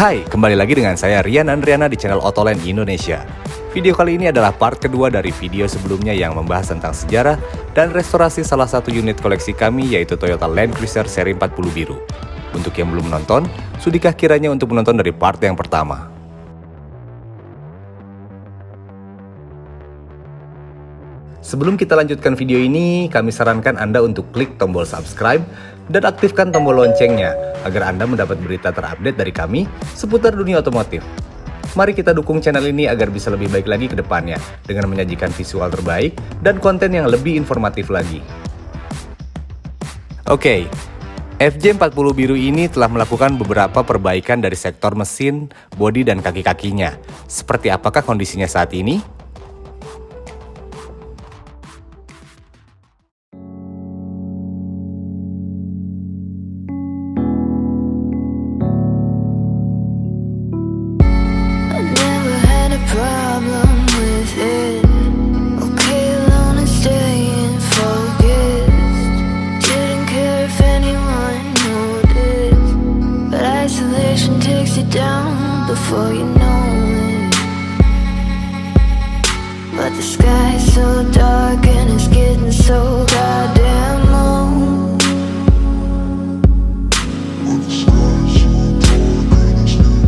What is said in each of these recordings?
Hai, kembali lagi dengan saya Rian Andriana di channel Autoland Indonesia. Video kali ini adalah part kedua dari video sebelumnya yang membahas tentang sejarah dan restorasi salah satu unit koleksi kami, yaitu Toyota Land Cruiser seri 40 biru. Untuk yang belum menonton, sudikah kiranya untuk menonton dari part yang pertama? Sebelum kita lanjutkan video ini, kami sarankan Anda untuk klik tombol subscribe dan aktifkan tombol loncengnya agar Anda mendapat berita terupdate dari kami seputar dunia otomotif. Mari kita dukung channel ini agar bisa lebih baik lagi ke depannya dengan menyajikan visual terbaik dan konten yang lebih informatif lagi. Oke, FJ40 biru ini telah melakukan beberapa perbaikan dari sektor mesin, bodi, dan kaki-kakinya. Seperti apakah kondisinya saat ini? Before you know it, but the sky's so dark and it's getting so goddamn low. Chill, chill, chill,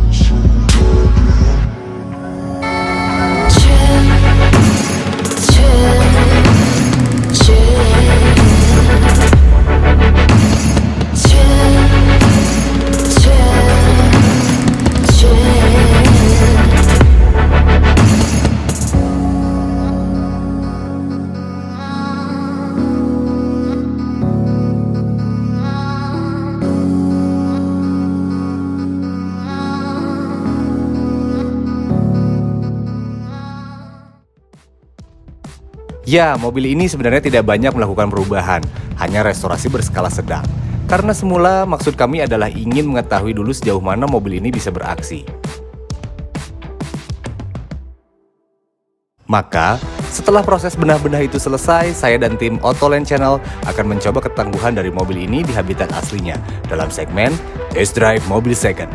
Ya, mobil ini sebenarnya tidak banyak melakukan perubahan, hanya restorasi berskala sedang. Karena semula maksud kami adalah ingin mengetahui dulu sejauh mana mobil ini bisa beraksi. Maka, setelah proses benah-benah itu selesai, saya dan tim Autoland Channel akan mencoba ketangguhan dari mobil ini di habitat aslinya dalam segmen Test Drive Mobil Second.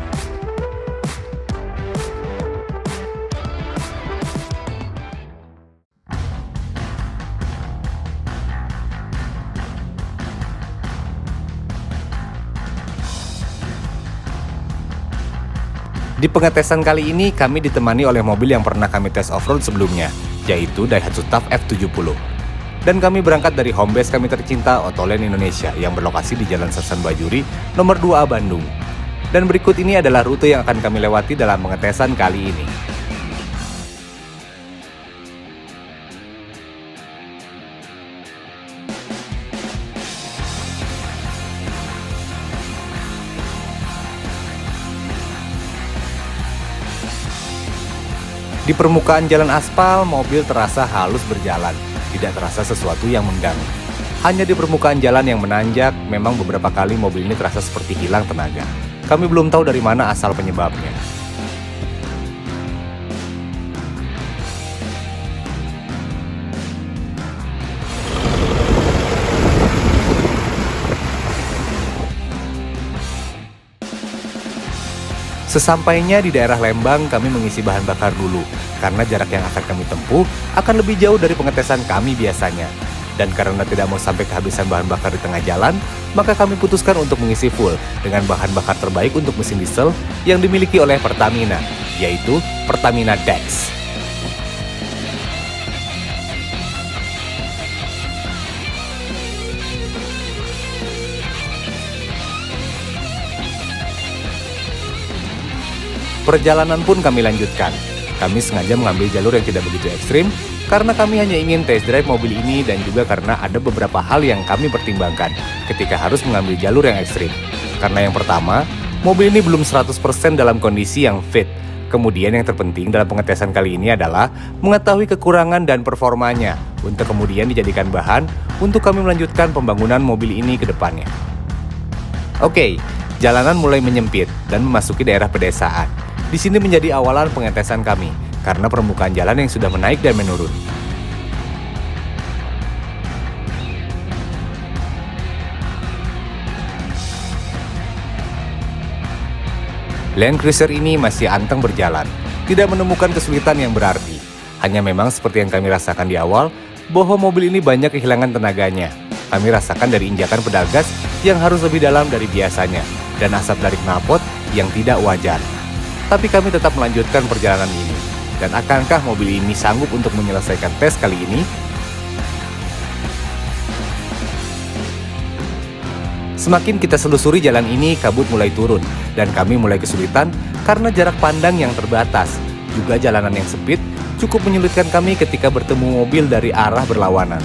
Di pengetesan kali ini, kami ditemani oleh mobil yang pernah kami tes off-road sebelumnya, yaitu Daihatsu TAF F70. Dan kami berangkat dari home base kami tercinta, Autoland Indonesia, yang berlokasi di Jalan Sasan Bajuri, nomor 2A Bandung. Dan berikut ini adalah rute yang akan kami lewati dalam pengetesan kali ini. Di permukaan jalan aspal, mobil terasa halus berjalan, tidak terasa sesuatu yang mengganggu. Hanya di permukaan jalan yang menanjak, memang beberapa kali mobil ini terasa seperti hilang tenaga. Kami belum tahu dari mana asal penyebabnya. Sesampainya di daerah Lembang, kami mengisi bahan bakar dulu, karena jarak yang akan kami tempuh akan lebih jauh dari pengetesan kami biasanya. Dan karena tidak mau sampai kehabisan bahan bakar di tengah jalan, maka kami putuskan untuk mengisi full dengan bahan bakar terbaik untuk mesin diesel yang dimiliki oleh Pertamina, yaitu Pertamina Dex. Perjalanan pun kami lanjutkan. Kami sengaja mengambil jalur yang tidak begitu ekstrim, karena kami hanya ingin test drive mobil ini dan juga karena ada beberapa hal yang kami pertimbangkan ketika harus mengambil jalur yang ekstrim. Karena yang pertama, mobil ini belum 100% dalam kondisi yang fit. Kemudian yang terpenting dalam pengetesan kali ini adalah mengetahui kekurangan dan performanya, untuk kemudian dijadikan bahan untuk kami melanjutkan pembangunan mobil ini ke depannya. Oke, jalanan mulai menyempit dan memasuki daerah pedesaan. Di sini menjadi awalan pengetesan kami, karena permukaan jalan yang sudah menaik dan menurun. Land Cruiser ini masih anteng berjalan, tidak menemukan kesulitan yang berarti. Hanya memang seperti yang kami rasakan di awal, bahwa mobil ini banyak kehilangan tenaganya. Kami rasakan dari injakan pedal gas yang harus lebih dalam dari biasanya, dan asap dari knalpot yang tidak wajar. Tapi kami tetap melanjutkan perjalanan ini. Dan akankah mobil ini sanggup untuk menyelesaikan tes kali ini? Semakin kita selusuri jalan ini, kabut mulai turun, dan kami mulai kesulitan karena jarak pandang yang terbatas. Juga jalanan yang sempit cukup menyulitkan kami ketika bertemu mobil dari arah berlawanan.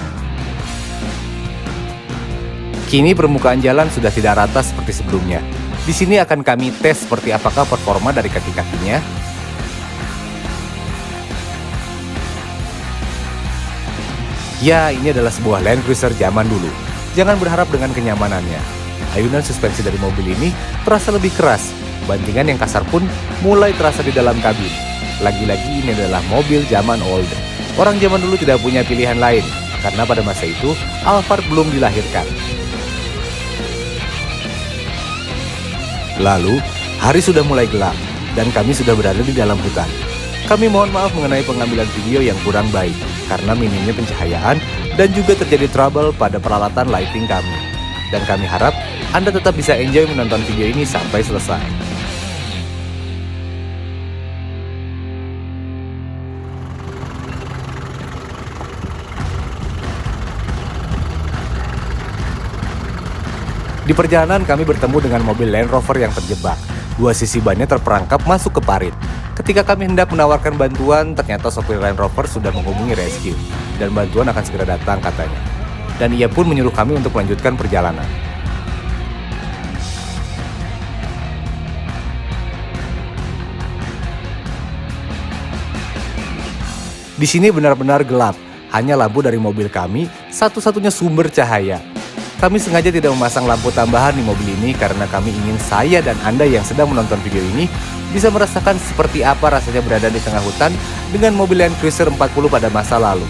Kini permukaan jalan sudah tidak rata seperti sebelumnya. Di sini akan kami tes seperti apakah performa dari kaki-kakinya. Ya, ini adalah sebuah Land Cruiser zaman dulu. Jangan berharap dengan kenyamanannya. Ayunan suspensi dari mobil ini terasa lebih keras. Bantingan yang kasar pun mulai terasa di dalam kabin. Lagi-lagi ini adalah mobil zaman old. Orang zaman dulu tidak punya pilihan lain, karena pada masa itu Alphard belum dilahirkan. Lalu, hari sudah mulai gelap, dan kami sudah berada di dalam hutan. Kami mohon maaf mengenai pengambilan video yang kurang baik, karena minimnya pencahayaan dan juga terjadi trouble pada peralatan lighting kami. Dan kami harap Anda tetap bisa enjoy menonton video ini sampai selesai. Di perjalanan kami bertemu dengan mobil Land Rover yang terjebak. Dua sisi bannya terperangkap masuk ke parit. Ketika kami hendak menawarkan bantuan, ternyata sopir Land Rover sudah menghubungi rescue. Dan bantuan akan segera datang katanya. Dan ia pun menyuruh kami untuk melanjutkan perjalanan. Di sini benar-benar gelap, hanya lampu dari mobil kami, satu-satunya sumber cahaya. Kami sengaja tidak memasang lampu tambahan di mobil ini karena kami ingin saya dan Anda yang sedang menonton video ini bisa merasakan seperti apa rasanya berada di tengah hutan dengan mobil Land Cruiser 40 pada masa lalu.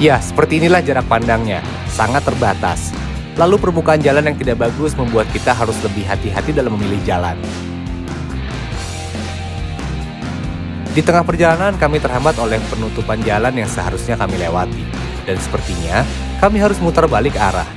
Ya, seperti inilah jarak pandangnya, sangat terbatas. Lalu permukaan jalan yang tidak bagus membuat kita harus lebih hati-hati dalam memilih jalan. Di tengah perjalanan kami terhambat oleh penutupan jalan yang seharusnya kami lewati. Dan sepertinya kami harus mutar balik arah.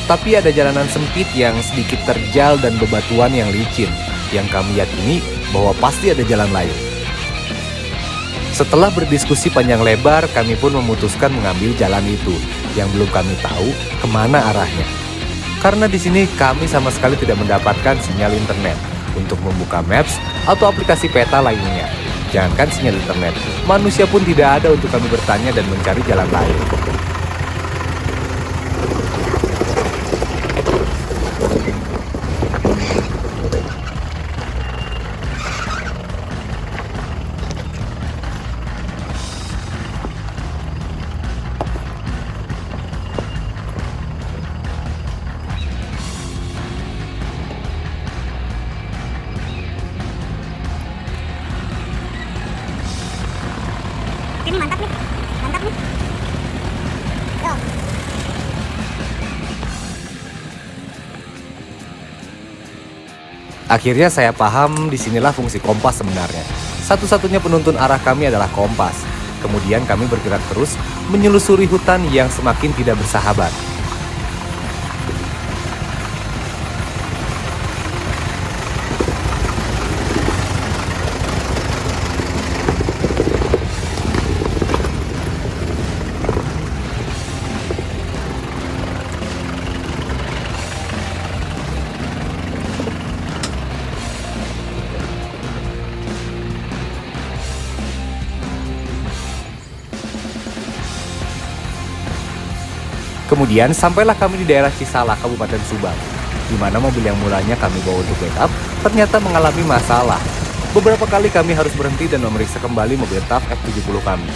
Tapi ada jalanan sempit yang sedikit terjal dan bebatuan yang licin, yang kami yakini bahwa pasti ada jalan lain. Setelah berdiskusi panjang lebar, kami pun memutuskan mengambil jalan itu, yang belum kami tahu kemana arahnya. Karena di sini kami sama sekali tidak mendapatkan sinyal internet untuk membuka maps atau aplikasi peta lainnya. Jangankan sinyal internet, manusia pun tidak ada untuk kami bertanya dan mencari jalan lain. Ini mantap nih, mantap nih. Yo. Akhirnya saya paham disinilah fungsi kompas sebenarnya. Satu-satunya penuntun arah kami adalah kompas. Kemudian kami bergerak terus menyelusuri hutan yang semakin tidak bersahabat. Kemudian sampailah kami di daerah Cisalak, Kabupaten Subang, di mana mobil yang mulanya kami bawa untuk backup ternyata mengalami masalah. Beberapa kali kami harus berhenti dan memeriksa kembali mobil TAF F70 kami.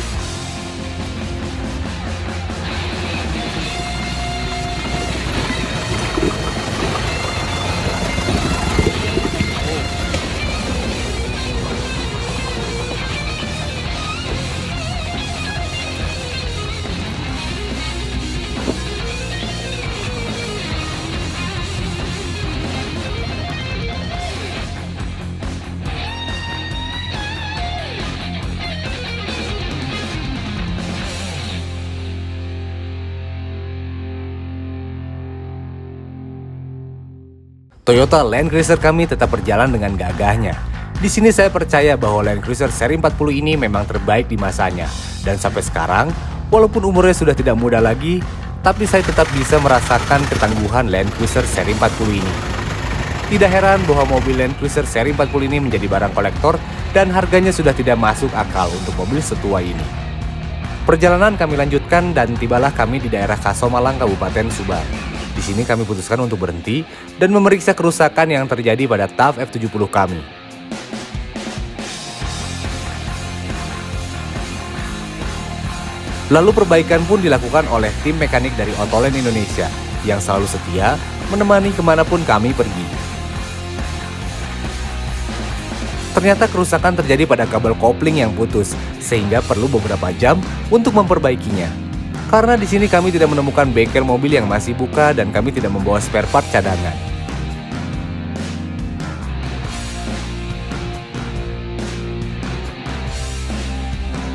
Toyota Land Cruiser kami tetap berjalan dengan gagahnya. Di sini saya percaya bahwa Land Cruiser seri 40 ini memang terbaik di masanya. Dan sampai sekarang, walaupun umurnya sudah tidak muda lagi, tapi saya tetap bisa merasakan ketangguhan Land Cruiser seri 40 ini. Tidak heran bahwa mobil Land Cruiser seri 40 ini menjadi barang kolektor dan harganya sudah tidak masuk akal untuk mobil setua ini. Perjalanan kami lanjutkan dan tibalah kami di daerah Kasomalang, Kabupaten Subang. Di sini kami putuskan untuk berhenti dan memeriksa kerusakan yang terjadi pada TAF F70 kami. Lalu perbaikan pun dilakukan oleh tim mekanik dari Autoland Indonesia yang selalu setia menemani kemanapun kami pergi. Ternyata kerusakan terjadi pada kabel kopling yang putus, sehingga perlu beberapa jam untuk memperbaikinya. Karena di sini kami tidak menemukan bengkel mobil yang masih buka dan kami tidak membawa spare part cadangan.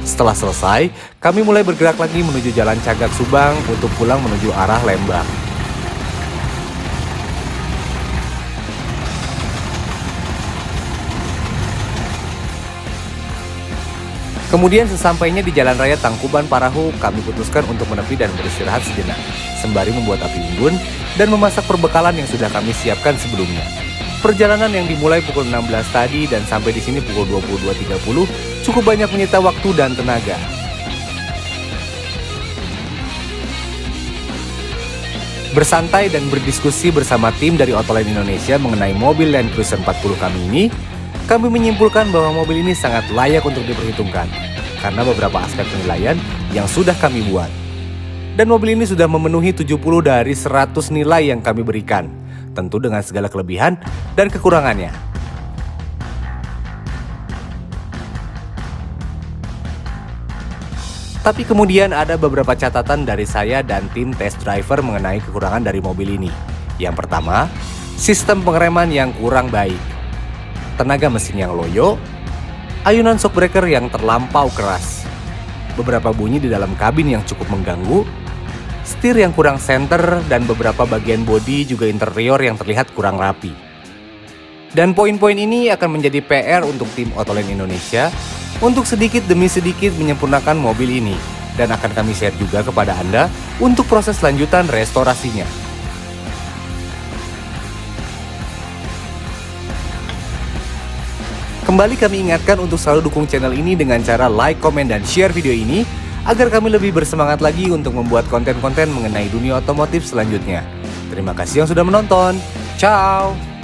Setelah selesai, kami mulai bergerak lagi menuju Jalan Cagak Subang untuk pulang menuju arah Lembang. Kemudian sesampainya di Jalan Raya Tangkuban Parahu, kami putuskan untuk menepi dan beristirahat sejenak, sembari membuat api unggun dan memasak perbekalan yang sudah kami siapkan sebelumnya. Perjalanan yang dimulai pukul 16 tadi dan sampai di sini pukul 22.30 cukup banyak menyita waktu dan tenaga. Bersantai dan berdiskusi bersama tim dari Autoland Indonesia mengenai mobil Land Cruiser 40 kami ini, kami menyimpulkan bahwa mobil ini sangat layak untuk diperhitungkan karena beberapa aspek penilaian yang sudah kami buat. Dan mobil ini sudah memenuhi 70 dari 100 nilai yang kami berikan, tentu dengan segala kelebihan dan kekurangannya. Tapi kemudian ada beberapa catatan dari saya dan tim test driver mengenai kekurangan dari mobil ini. Yang pertama, sistem pengereman yang kurang baik, tenaga mesin yang loyo, ayunan shockbreaker yang terlampau keras, beberapa bunyi di dalam kabin yang cukup mengganggu, setir yang kurang senter, dan beberapa bagian bodi juga interior yang terlihat kurang rapi. Dan poin-poin ini akan menjadi PR untuk tim Autoland Indonesia untuk sedikit demi sedikit menyempurnakan mobil ini, dan akan kami share juga kepada Anda untuk proses lanjutan restorasinya. Kembali kami ingatkan untuk selalu dukung channel ini dengan cara like, komen, dan share video ini agar kami lebih bersemangat lagi untuk membuat konten-konten mengenai dunia otomotif selanjutnya. Terima kasih yang sudah menonton. Ciao!